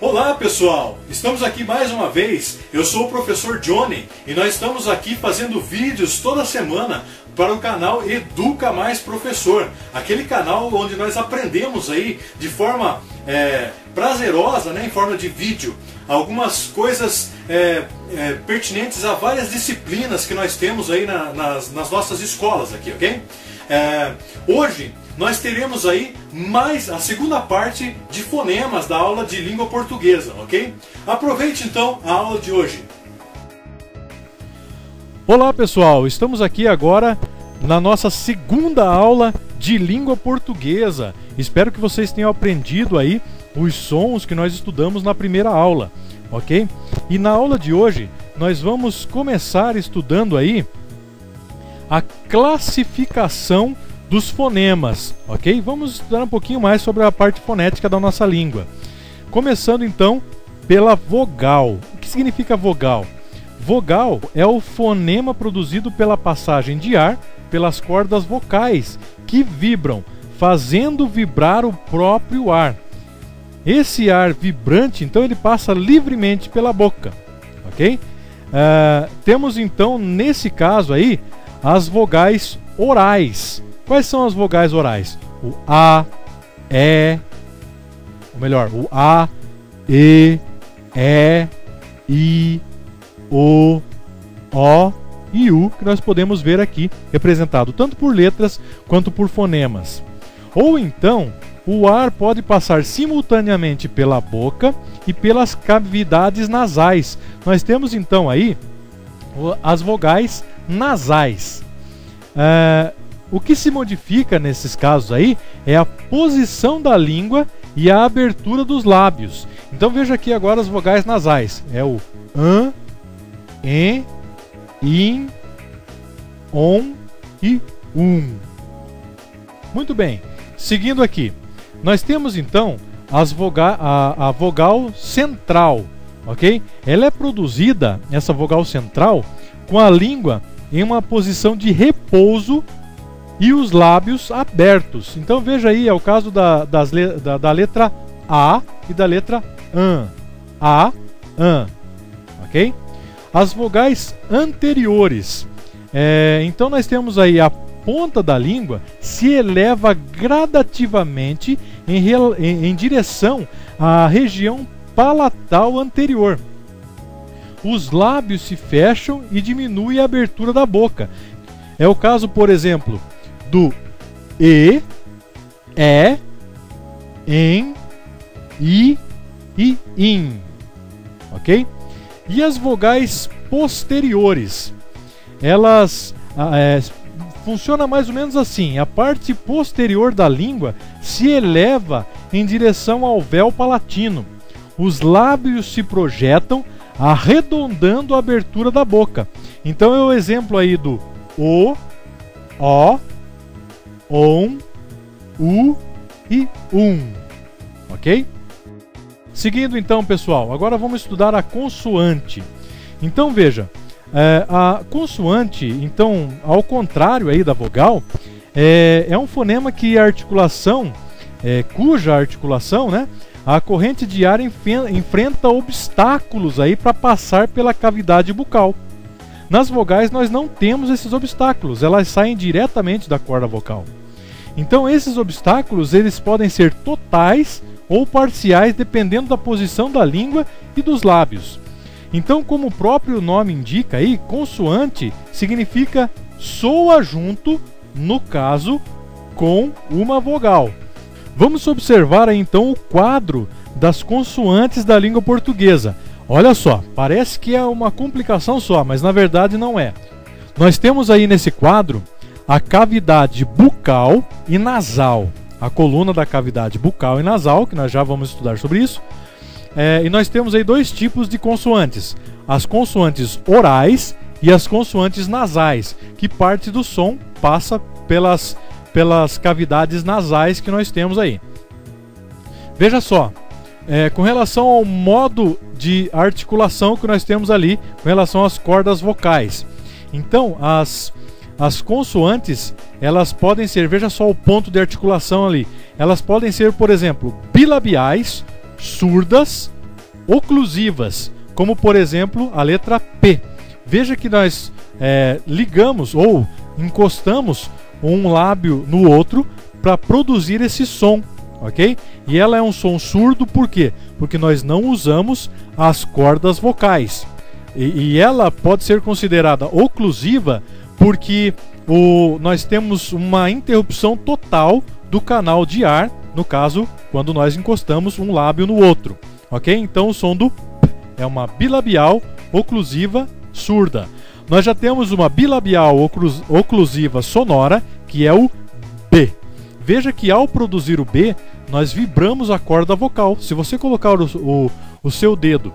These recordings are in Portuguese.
Olá pessoal, estamos aqui mais uma vez, eu sou o professor Johnny e nós estamos aqui fazendo vídeos toda semana para o canal Educa Mais Professor, aquele canal onde nós aprendemos aí de forma prazerosa, né, em forma de vídeo, algumas coisas pertinentes a várias disciplinas que nós temos aí nas nossas escolas aqui, ok? Hoje nós teremos aí mais a segunda parte de fonemas da aula de língua portuguesa, ok? Aproveite então a aula de hoje. Olá pessoal, estamos aqui agora na nossa segunda aula de língua portuguesa. Espero que vocês tenham aprendido aí os sons que nós estudamos na primeira aula, ok? E na aula de hoje nós vamos começar estudando aí a classificação dos fonemas, ok? Vamos estudar um pouquinho mais sobre a parte fonética da nossa língua. Começando então pela vogal. O que significa vogal? Vogal é o fonema produzido pela passagem de ar pelas cordas vocais que vibram, fazendo vibrar o próprio ar. Esse ar vibrante, então, ele passa livremente pela boca, ok? Temos então, nesse caso aí, as vogais orais. Quais são as vogais orais? O A, E, ou melhor, o A, E, I, O e U, que nós podemos ver aqui representado tanto por letras quanto por fonemas. Ou então, o ar pode passar simultaneamente pela boca e pelas cavidades nasais. Nós temos então aí as vogais nasais. O que se modifica nesses casos aí é a posição da língua e a abertura dos lábios. Então veja aqui agora as vogais nasais. É o an, en, in, on e Muito bem. Seguindo aqui, nós temos então a vogal central, ok? Ela é produzida, essa vogal central, com a língua em uma posição de repouso e os lábios abertos. Então veja aí, é o caso da letra A e da letra AN. A, AN, ok? As vogais anteriores. Então nós temos aí a ponta da língua se eleva gradativamente em direção à região palatal anterior. Os lábios se fecham e diminui a abertura da boca. É o caso, por exemplo, do E, em, I e in, ok? E as vogais posteriores, elas funcionam mais ou menos assim. A parte posterior da língua se eleva em direção ao véu palatino. Os lábios se projetam, arredondando a abertura da boca. Então é o exemplo aí do O, ON, U e ok? Seguindo então, pessoal, agora vamos estudar a consoante. Então veja, a consoante, então, ao contrário aí da vogal, é um fonema que a articulação, cuja articulação, né, a corrente de ar enfrenta obstáculos aí para passar pela cavidade bucal. Nas vogais nós não temos esses obstáculos, elas saem diretamente da corda vocal. Então esses obstáculos eles podem ser totais ou parciais dependendo da posição da língua e dos lábios. Então, como o próprio nome indica aí, consoante significa soa junto, no caso, com uma vogal. Vamos observar aí então o quadro das consoantes da língua portuguesa. Olha só, parece que é uma complicação só, mas na verdade não é. Nós temos aí nesse quadro a cavidade bucal e nasal. A coluna da cavidade bucal e nasal, que nós já vamos estudar sobre isso. E nós temos aí dois tipos de consoantes. As consoantes orais e as consoantes nasais, que parte do som passa pelas cavidades nasais que nós temos aí. Veja só, com relação ao modo de articulação que nós temos ali, com relação às cordas vocais. Então, as consoantes, elas podem ser, veja só o ponto de articulação ali, elas podem ser, por exemplo, bilabiais, surdas, oclusivas, como por exemplo a letra P. Veja que nós ligamos ou encostamos um lábio no outro para produzir esse som, ok? E ela é um som surdo, por quê? Porque nós não usamos as cordas vocais. E ela pode ser considerada oclusiva porque nós temos uma interrupção total do canal de ar, no caso, quando nós encostamos um lábio no outro, ok? Então o som do P é uma bilabial oclusiva surda. Nós já temos uma bilabial oclusiva sonora, que é o B. Veja que ao produzir o B, nós vibramos a corda vocal. Se você colocar o seu dedo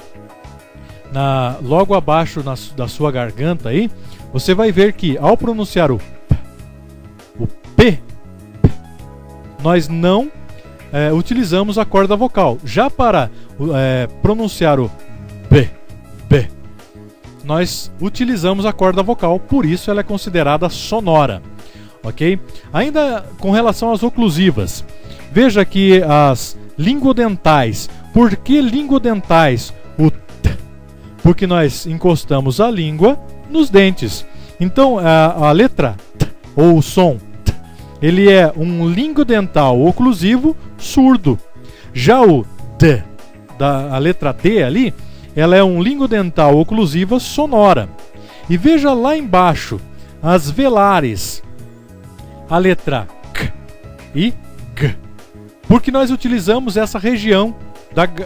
logo abaixo da sua garganta aí, você vai ver que ao pronunciar o P, nós não utilizamos a corda vocal. Já para pronunciar o B, nós utilizamos a corda vocal, por isso ela é considerada sonora, ok? Ainda com relação às oclusivas, veja que as linguodentais. Por que linguodentais? O T, porque nós encostamos a língua nos dentes. Então a letra T, ou o som T, ele é um linguodental oclusivo surdo. Já o D, a letra D ali, ela é um linguodental oclusiva sonora. E veja lá embaixo as velares, a letra K e G, porque nós utilizamos essa região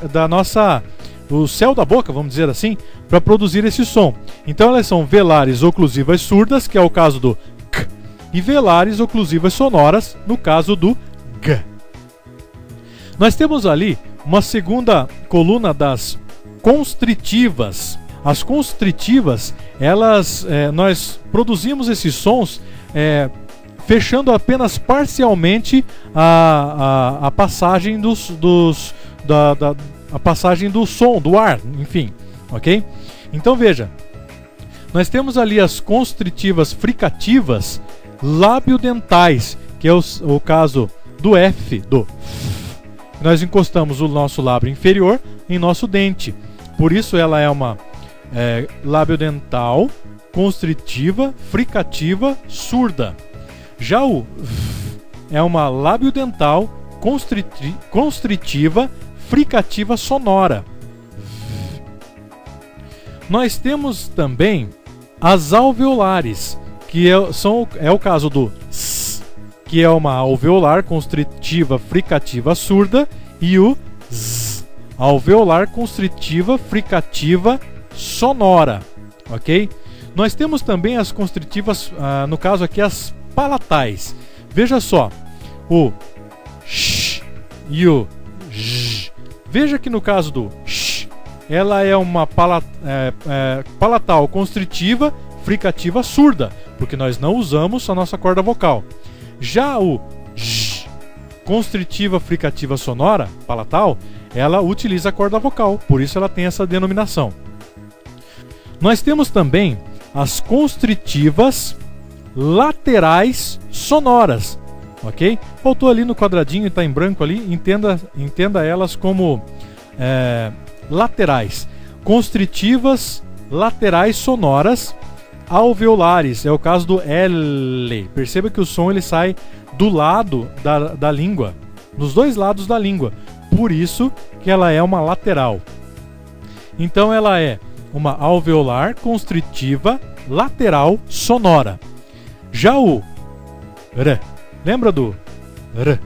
da nossa, o céu da boca, vamos dizer assim, para produzir esse som. Então elas são velares oclusivas surdas, que é o caso do K, e velares oclusivas sonoras, no caso do G. Nós temos ali uma segunda coluna das constritivas. As constritivas, elas, nós produzimos esses sons fechando apenas parcialmente a passagem a passagem do som, do ar, enfim, ok? Então veja, nós temos ali as constritivas fricativas labiodentais, que é o caso do F, do F. Nós encostamos o nosso lábio inferior em nosso dente. Por isso ela é uma labiodental, constritiva, fricativa, surda. Já o V é uma labiodental, constritiva, fricativa sonora. Nós temos também as alveolares, que é o caso do S, que é uma alveolar constritiva, fricativa, surda, e o Z, alveolar constritiva, fricativa, sonora, ok? Nós temos também as constritivas, no caso aqui as palatais. Veja só, o sh e o j. Veja que no caso do sh, ela é uma palatal constritiva, fricativa, surda, porque nós não usamos a nossa corda vocal. Já o j, constritiva, fricativa, sonora, palatal, ela utiliza a corda vocal, por isso ela tem essa denominação. Nós temos também as constritivas laterais sonoras, ok? Faltou ali no quadradinho, está em branco ali, entenda elas como laterais. Constritivas laterais sonoras alveolares, é o caso do L. Perceba que o som ele sai do lado da língua, nos dois lados da língua, por isso que ela é uma lateral. Então ela é uma alveolar constritiva lateral sonora. Já o R, lembra do R?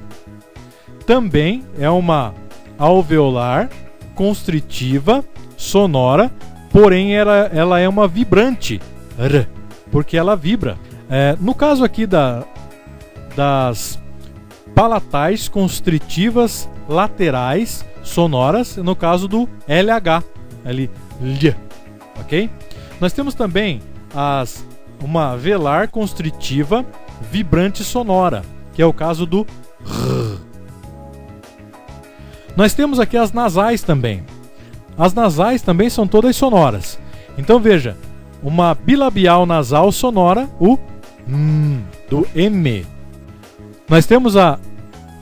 Também é uma alveolar constritiva sonora, porém ela é uma vibrante R, porque ela vibra. No caso aqui das palatais constritivas laterais sonoras, no caso do LH, ali, L, ok? Nós temos também uma velar constritiva vibrante sonora, que é o caso do R. Nós temos aqui as nasais também. As nasais também são todas sonoras. Então veja, uma bilabial nasal sonora, o M, do M. Nós temos a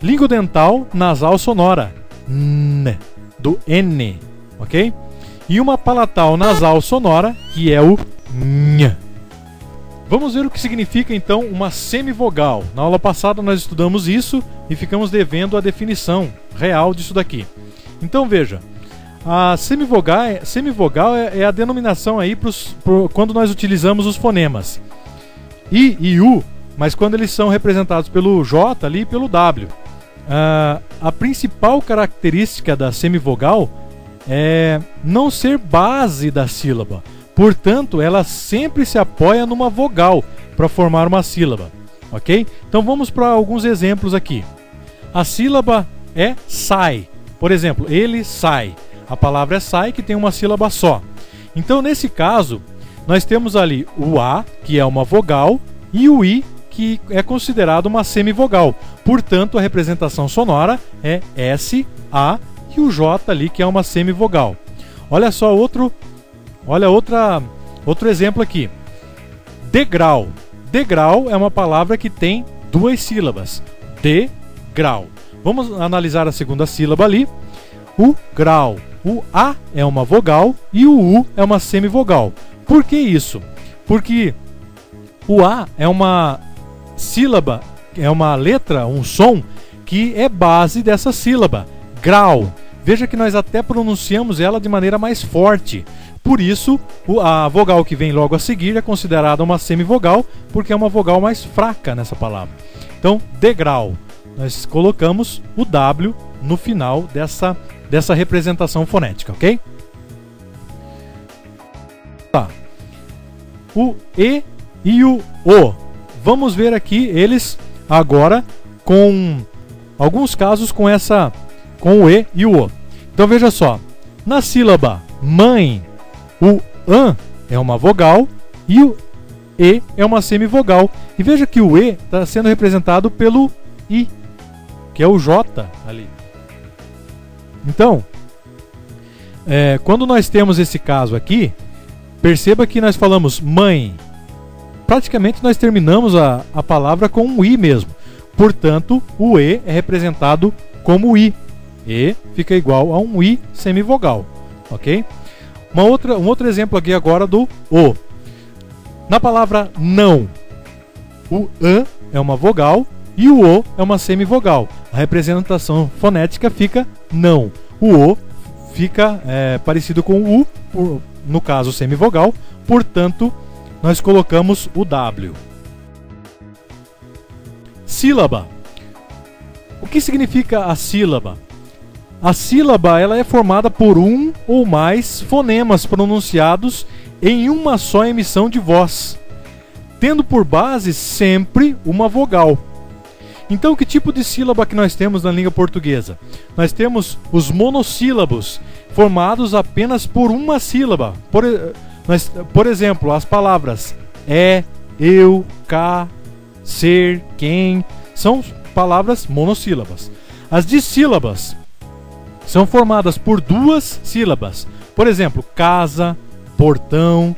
linguodental nasal sonora, N, do N, ok? E uma palatal nasal sonora, que é o nha. Vamos ver o que significa então uma semivogal. Na aula passada nós estudamos isso e ficamos devendo a definição real disso daqui. Então veja, a semivogal é a denominação aí quando nós utilizamos os fonemas I e U, mas quando eles são representados pelo J ali e pelo W. A principal característica da semivogal é não ser base da sílaba. Portanto, ela sempre se apoia numa vogal para formar uma sílaba, ok? Então vamos para alguns exemplos aqui. A sílaba é sai. Por exemplo, ele sai. A palavra é sai, que tem uma sílaba só. Então, nesse caso, nós temos ali o A, que é uma vogal, e o I, que é considerado uma semivogal. Portanto, a representação sonora é S, A e o J ali, que é uma semivogal. Olha só outro exemplo aqui. Degrau. Degrau é uma palavra que tem duas sílabas. Degrau. Vamos analisar a segunda sílaba ali. O grau. O A é uma vogal e o U é uma semivogal. Por que isso? Porque o A é uma sílaba, é uma letra, um som que é base dessa sílaba. Grau. Veja que nós até pronunciamos ela de maneira mais forte. Por isso, a vogal que vem logo a seguir é considerada uma semivogal, porque é uma vogal mais fraca nessa palavra. Então, degrau. Nós colocamos o W no final dessa representação fonética, ok? Tá. O E e o O. Vamos ver aqui eles agora com alguns casos com o E e o O. Então veja só. Na sílaba mãe, o an é uma vogal e o E é uma semivogal. E veja que o E está sendo representado pelo I, que é o J ali. Então, quando nós temos esse caso aqui, perceba que nós falamos mãe. Praticamente nós terminamos a palavra com um I mesmo. Portanto, o E é representado como I. E fica igual a um I semivogal. Ok? Um outro exemplo aqui agora do O. Na palavra não, o an é uma vogal e o O é uma semivogal. A representação fonética fica não. O O fica parecido com o U, no caso semivogal, portanto, nós colocamos o W. Sílaba. O que significa a sílaba? A sílaba ela é formada por um ou mais fonemas pronunciados em uma só emissão de voz, tendo por base sempre uma vogal. Então, que tipo de sílaba que nós temos na língua portuguesa? Nós temos os monossílabos, formados apenas por uma sílaba. Por exemplo, as palavras eu, cá, ser, quem, são palavras monossílabas. As dissílabas são formadas por duas sílabas. Por exemplo, casa, portão,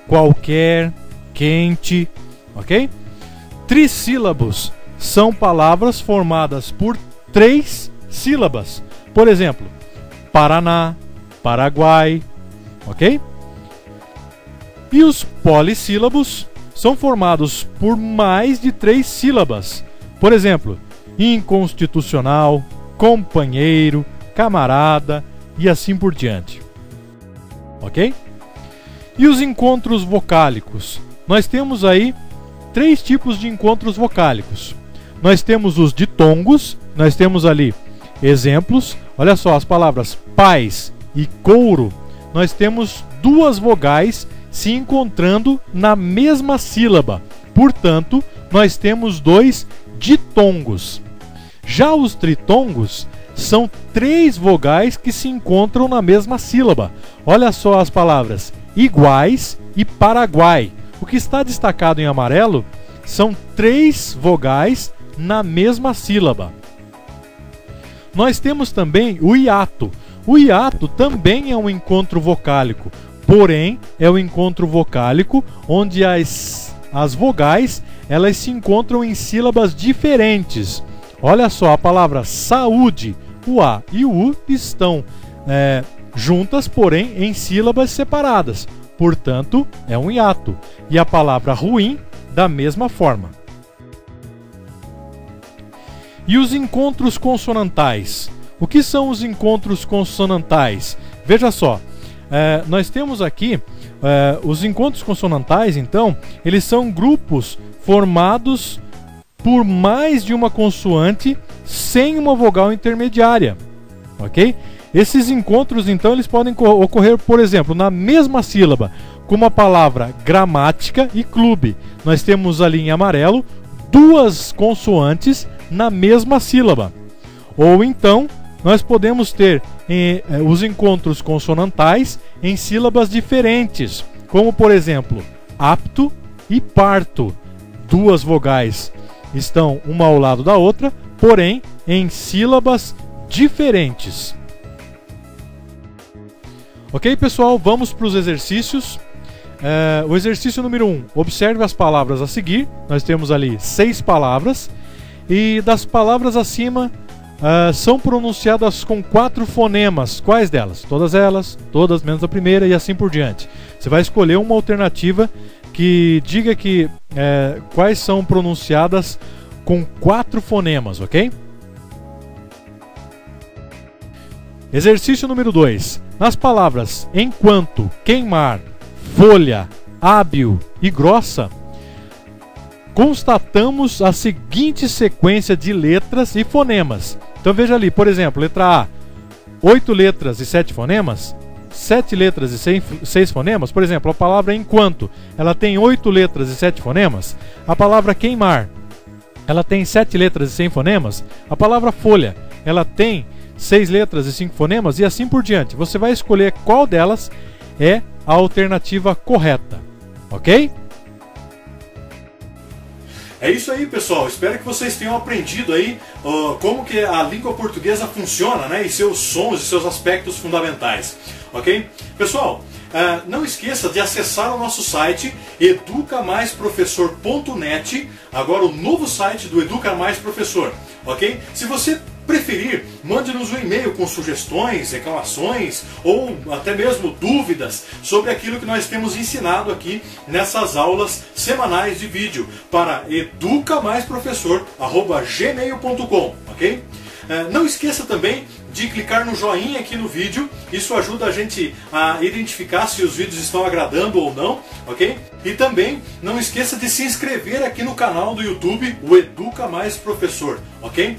qualquer, quente, ok? Trissílabos são palavras formadas por três sílabas. Por exemplo, Paraná, Paraguai, ok? E os polissílabos são formados por mais de três sílabas. Por exemplo, inconstitucional, companheiro, camarada e assim por diante. Ok? E os encontros vocálicos? Nós temos aí três tipos de encontros vocálicos. Nós temos os ditongos, nós temos ali exemplos. Olha só, as palavras paz e couro, nós temos duas vogais se encontrando na mesma sílaba. Portanto, nós temos dois ditongos. Já os tritongos são três vogais que se encontram na mesma sílaba. Olha só as palavras iguais e Paraguai. O que está destacado em amarelo são três vogais na mesma sílaba. Nós temos também o hiato. O hiato também é um encontro vocálico, porém é um encontro vocálico onde as vogais elas se encontram em sílabas diferentes. Olha só, a palavra saúde, o A e o U estão juntas, porém em sílabas separadas. Portanto, é um hiato. E a palavra ruim, da mesma forma. E os encontros consonantais? O que são os encontros consonantais? Veja só, nós temos aqui os encontros consonantais, então, eles são grupos formados por mais de uma consoante sem uma vogal intermediária, ok? Esses encontros, então, eles podem ocorrer, por exemplo, na mesma sílaba, como a palavra gramática e clube. Nós temos ali em amarelo duas consoantes na mesma sílaba. Ou então, nós podemos ter os encontros consonantais em sílabas diferentes, como, por exemplo, apto e parto. Duas vogais estão uma ao lado da outra, porém em sílabas diferentes. Ok, pessoal? Vamos para os exercícios. O exercício número 1. Observe as palavras a seguir. Nós temos ali 6 palavras. E das palavras acima, são pronunciadas com 4 fonemas. Quais delas? Todas elas, todas menos a primeira e assim por diante. Você vai escolher uma alternativa que diga que quais são pronunciadas com 4 fonemas, ok? Exercício número 2. Nas palavras enquanto, queimar, folha, hábil e grossa, constatamos a seguinte sequência de letras e fonemas. Então veja ali, por exemplo, letra A, 8 letras e 7 fonemas, 7 letras e 6 fonemas. Por exemplo, a palavra enquanto, ela tem 8 letras e 7 fonemas. A palavra queimar, ela tem 7 letras e 100 fonemas. A palavra folha, ela tem 6 letras e 5 fonemas e assim por diante. Você vai escolher qual delas é a alternativa correta, ok? É isso aí, pessoal. Espero que vocês tenham aprendido aí como que a língua portuguesa funciona, né? E seus sons e seus aspectos fundamentais, ok? Pessoal, não esqueça de acessar o nosso site educamaisprofessor.net, agora o novo site do Educa Mais Professor, ok? Se você preferir, mande-nos um e-mail com sugestões, reclamações ou até mesmo dúvidas sobre aquilo que nós temos ensinado aqui nessas aulas semanais de vídeo para educamaisprofessor@gmail.com, ok? Não esqueça também de clicar no joinha aqui no vídeo, isso ajuda a gente a identificar se os vídeos estão agradando ou não, ok? E também não esqueça de se inscrever aqui no canal do YouTube, o Educa Mais Professor, ok?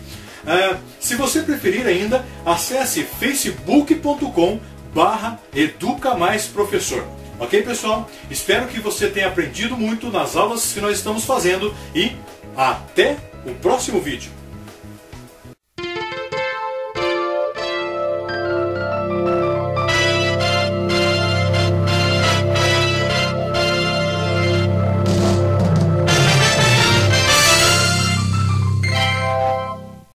Se você preferir ainda, acesse facebook.com/educamaisprofessor. Ok, pessoal? Espero que você tenha aprendido muito nas aulas que nós estamos fazendo e até o próximo vídeo.